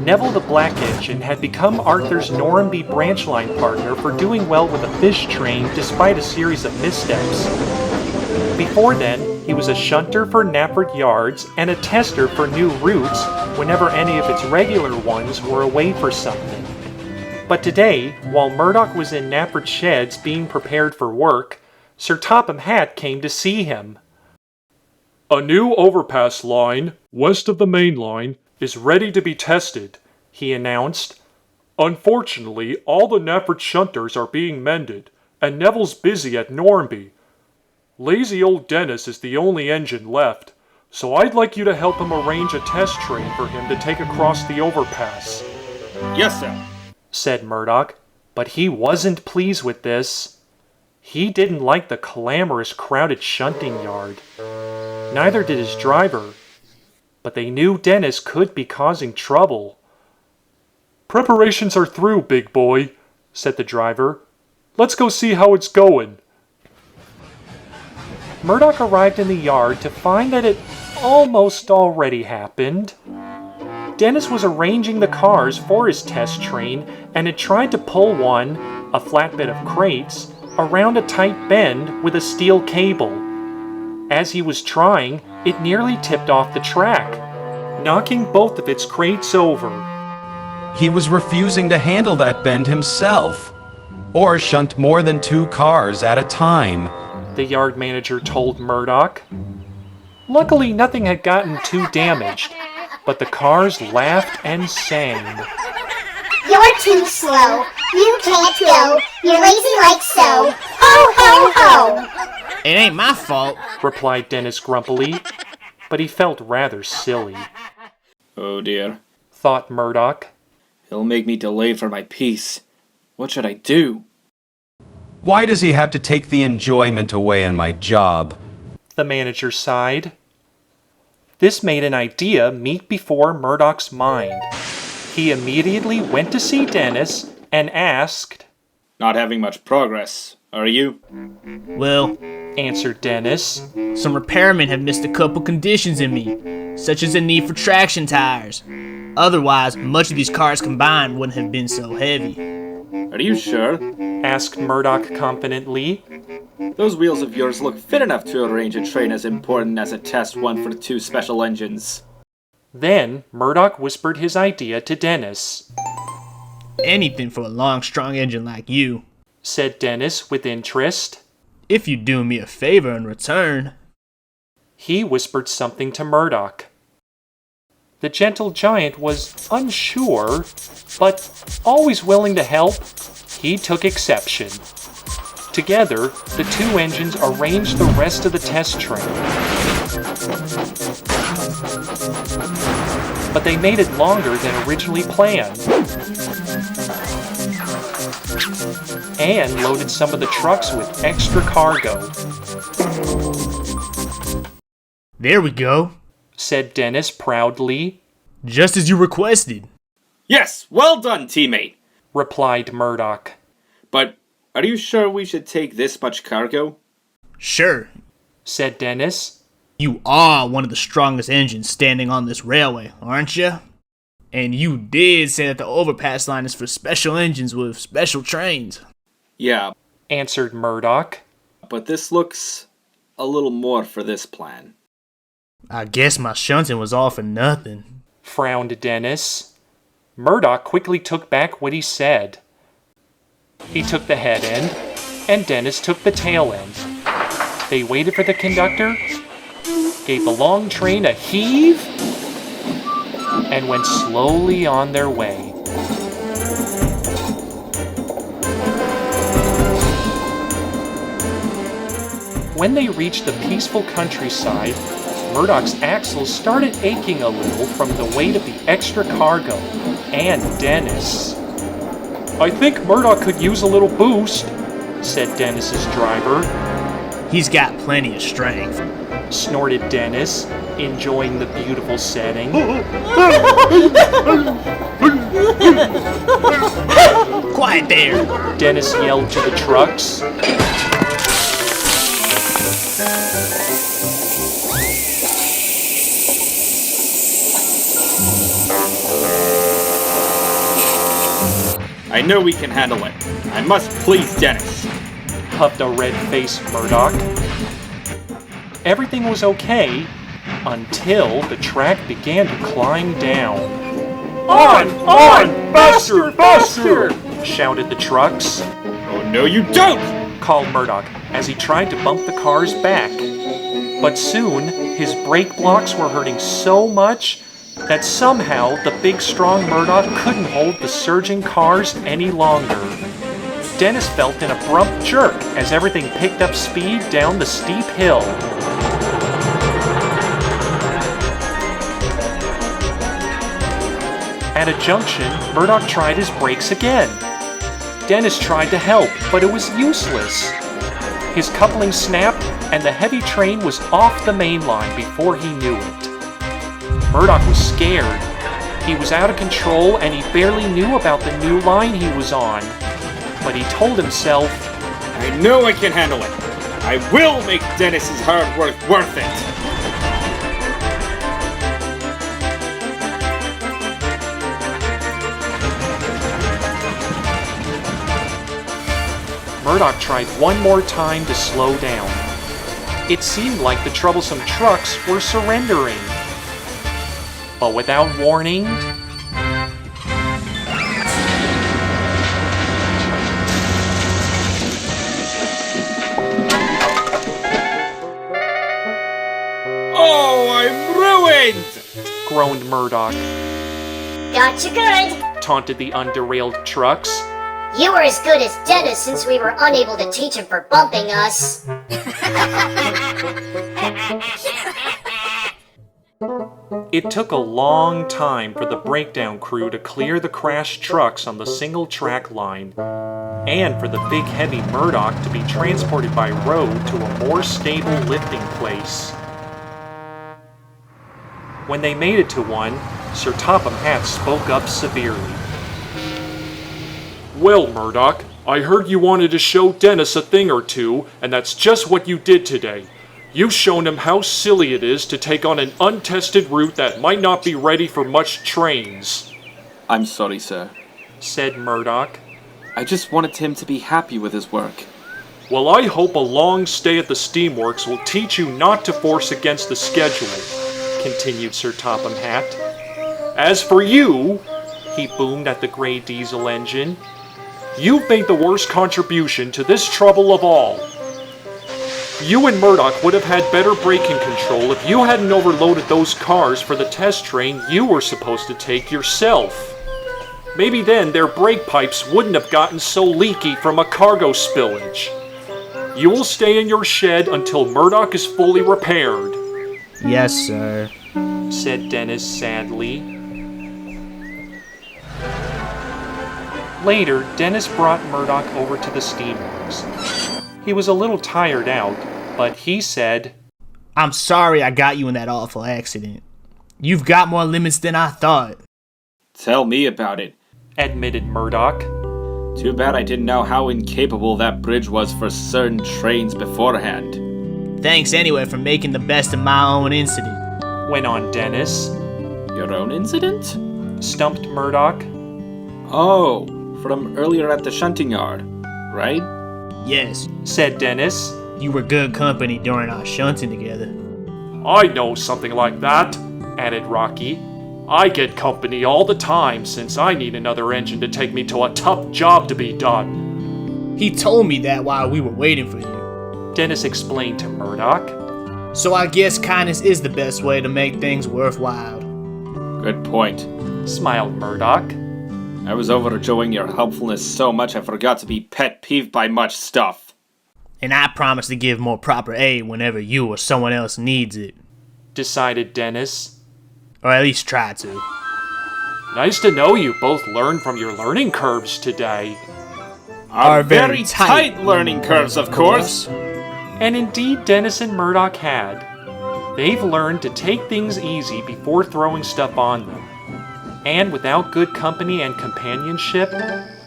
Neville the Black Engine had become Arthur's Normanby branch line partner for doing well with a fish train despite a series of missteps. Before then, he was a shunter for Knapford Yards and a tester for new routes whenever any of its regular ones were away for something. But today, while Murdoch was in Knapford Sheds being prepared for work, Sir Topham Hatt came to see him. A new overpass line, west of the main line, is ready to be tested, he announced. Unfortunately, all the Knapford shunters are being mended, and Neville's busy at Normanby. Lazy old Dennis is the only engine left, so I'd like you to help him arrange a test train for him to take across the overpass. Yes, sir, said Murdoch, but he wasn't pleased with this. He didn't like the clamorous, crowded shunting yard. Neither did his driver, but they knew Dennis could be causing trouble. Preparations are through, big boy, said the driver. Let's go see how it's going. Murdoch arrived in the yard to find that it almost already happened. Dennis was arranging the cars for his test train and had tried to pull one, a flatbed of crates, around a tight bend with a steel cable. As he was trying, it nearly tipped off the track, knocking both of its crates over. He was refusing to handle that bend himself, or shunt more than 2 cars at a time, the yard manager told Murdoch. Luckily, nothing had gotten too damaged, but the cars laughed and sang. You're too slow. You can't go. You're lazy like so. Ho, ho, ho! It ain't my fault, replied Dennis grumpily, but he felt rather silly. Oh dear, thought Murdoch. He'll make me delayed for my piece. What should I do? Why does he have to take the enjoyment away in my job? The manager sighed. This made an idea meet before Murdoch's mind. He immediately went to see Dennis and asked, Not having much progress, are you? Well, answered Dennis, some repairmen have missed a couple conditions in me, such as the need for traction tires. Otherwise, much of these cars combined wouldn't have been so heavy. Are you sure? asked Murdoch confidently. Those wheels of yours look fit enough to arrange a train as important as a test one for 2 special engines. Then Murdoch whispered his idea to Dennis. Anything for a long, strong engine like you, said Dennis with interest. If you do me a favor in return. He whispered something to Murdoch. The gentle giant was unsure, but always willing to help. He took exception. Together, the 2 engines arranged the rest of the test train. But they made it longer than originally planned, and loaded some of the trucks with extra cargo. There we go, said Dennis proudly. Just as you requested. Yes, well done, teammate, replied Murdoch. But are you sure we should take this much cargo? Sure, said Dennis. You are one of the strongest engines standing on this railway, aren't you? And you did say that the overpass line is for special engines with special trains. Yeah, answered Murdoch. But this looks a little more for this plan. I guess my shunting was all for nothing, frowned Dennis. Murdoch quickly took back what he said. He took the head end, and Dennis took the tail end. They waited for the conductor, gave the long train a heave, and went slowly on their way. When they reached the peaceful countryside, Murdoch's axles started aching a little from the weight of the extra cargo and Dennis. I think Murdoch could use a little boost, said Dennis's driver. He's got plenty of strength, snorted Dennis, enjoying the beautiful setting. Quiet there, Dennis yelled to the trucks. I know we can handle it. I must please Dennis. Puffed a red-faced Murdoch. Everything was okay until the track began to climb down. On! Faster! Faster! Shouted the trucks. Oh no you don't! Called Murdoch as he tried to bump the cars back. But soon, his brake blocks were hurting so much that somehow the big strong Murdoch couldn't hold the surging cars any longer. Dennis felt an abrupt jerk as everything picked up speed down the steep hill. At a junction, Murdoch tried his brakes again. Dennis tried to help, but it was useless. His coupling snapped, and the heavy train was off the main line before he knew it. Murdoch was scared. He was out of control, and he barely knew about the new line he was on. But he told himself, I know I can handle it. I will make Dennis's hard work worth it. Murdoch tried one more time to slow down. It seemed like the troublesome trucks were surrendering. But without warning, Oh, I'm ruined! groaned Murdoch, Gotcha good. taunted the underailed trucks. You were as good as Dennis since we were unable to teach him for bumping us. It took a long time for the breakdown crew to clear the crashed trucks on the single track line, and for the big heavy Murdoch to be transported by road to a more stable lifting place. When they made it to one, Sir Topham Hatt spoke up severely. Well, Murdoch, I heard you wanted to show Dennis a thing or two, and that's just what you did today. You've shown him how silly it is to take on an untested route that might not be ready for much trains. I'm sorry, sir. Said Murdoch. I just wanted him to be happy with his work. Well, I hope a long stay at the steamworks will teach you not to force against the schedule, continued Sir Topham Hatt. As for you, he boomed at the gray diesel engine, you've made the worst contribution to this trouble of all. You and Murdoch would have had better braking control if you hadn't overloaded those cars for the test train you were supposed to take yourself. Maybe then their brake pipes wouldn't have gotten so leaky from a cargo spillage. You will stay in your shed until Murdoch is fully repaired. Yes, sir, said Dennis sadly. Later, Dennis brought Murdoch over to the steamworks. He was a little tired out, but he said, I'm sorry I got you in that awful accident. You've got more limits than I thought. Tell me about it. admitted Murdoch. Too bad I didn't know how incapable that bridge was for certain trains beforehand. Thanks anyway for making the best of my own incident. Went on Dennis. Your own incident? Stumped Murdoch. Oh, from earlier at the shunting yard, right? Yes, Said Dennis. you were good company during our shunting together. I know something like that, Added Rocky. I get company all the time since I need another engine to take me to a tough job to be done. He told me that while we were waiting for you. Dennis explained to Murdoch. So I guess kindness is the best way to make things worthwhile. Good point. Smiled Murdoch. I was overjoying your helpfulness so much I forgot to be pet peeved by much stuff. And I promise to give more proper aid whenever you or someone else needs it. Decided Dennis. Or at least try to. Nice to know you both learned from your learning curves today. Our very tight learning curves, of course. And indeed, Dennis and Murdoch had. They've learned to take things easy before throwing stuff on them. And without good company and companionship,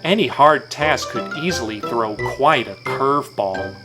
any hard task could easily throw quite a curveball.